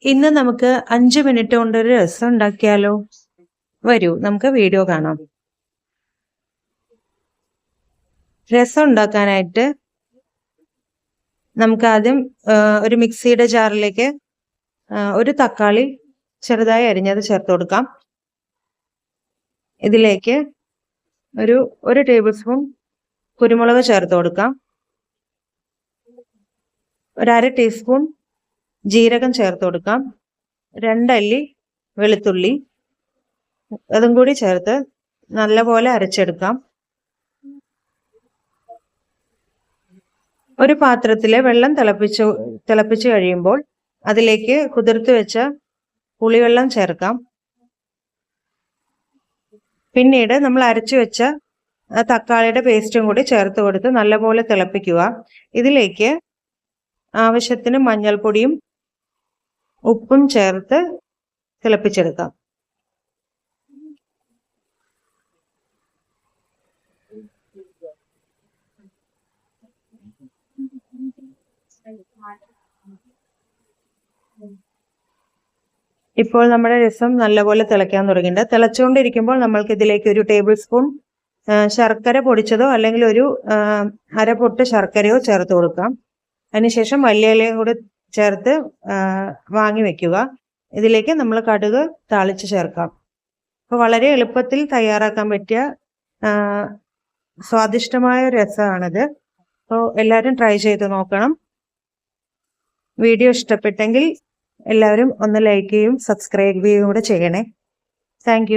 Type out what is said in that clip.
ഇന്ന് നമുക്ക് 5 മിനിറ്റ് കൊണ്ടൊരു രസം ഉണ്ടാക്കിയാലോ? വരൂ നമുക്ക് വീഡിയോ കാണാം. രസം ഉണ്ടാക്കാനായിട്ട് നമുക്ക് ആദ്യം ഒരു മിക്സിയുടെ ജാറിലേക്ക് ഒരു തക്കാളി ചെറുതായി അരിഞ്ഞത് ചേർത്ത് കൊടുക്കാം. ഇതിലേക്ക് ഒരു ടേബിൾ സ്പൂൺ കുരുമുളക് ചേർത്ത് കൊടുക്കാം. ഒരു അര ടീസ്പൂൺ ജീരകം ചേർത്ത് കൊടുക്കാം. 2 അല്ലി വെളുത്തുള്ളി അതും കൂടി ചേർത്ത് നല്ലപോലെ അരച്ചെടുക്കാം. ഒരു പാത്രത്തിലെ വെള്ളം തിളപ്പിച്ച് കഴിയുമ്പോൾ അതിലേക്ക് കുതിർത്ത് വെച്ച പുളിവെള്ളം ചേർക്കാം. പിന്നീട് നമ്മൾ അരച്ചു വെച്ച തക്കാളിയുടെ പേസ്റ്റും കൂടി ചേർത്ത് കൊടുത്ത് നല്ലപോലെ തിളപ്പിക്കുക. ഇതിലേക്ക് ആവശ്യത്തിന് മഞ്ഞൾപ്പൊടിയും ഉപ്പും ചേർത്ത് തിളപ്പിച്ചെടുക്കാം. ഇപ്പോൾ നമ്മുടെ രസം നല്ലപോലെ തിളയ്ക്കാൻ തുടങ്ങിയിട്ടുണ്ട്. തിളച്ചുകൊണ്ടിരിക്കുമ്പോൾ നമ്മൾക്ക് ഇതിലേക്ക് ഒരു ടേബിൾ സ്പൂൺ ശർക്കര പൊടിച്ചതോ അല്ലെങ്കിൽ ഒരു അര പൊട്ട് ശർക്കരയോ ചേർത്ത് കൊടുക്കാം. അതിനുശേഷം വലിയ ഇലയും കൂടി ചേർത്ത് വാങ്ങി വെക്കുക. ഇതിലേക്ക് നമ്മൾ കടുക് താളിച്ച് ചേർക്കാം. അപ്പോൾ വളരെ എളുപ്പത്തിൽ തയ്യാറാക്കാൻ പറ്റിയ സ്വാദിഷ്ടമായ രസമാണിത്. അപ്പോൾ എല്ലാവരും ട്രൈ ചെയ്ത് നോക്കണം. വീഡിയോ ഇഷ്ടപ്പെട്ടെങ്കിൽ എല്ലാവരും ഒന്ന് ലൈക്ക് ചെയ്യും സബ്സ്ക്രൈബ് ചെയ്യുകയും കൂടെ ചെയ്യണേ. താങ്ക്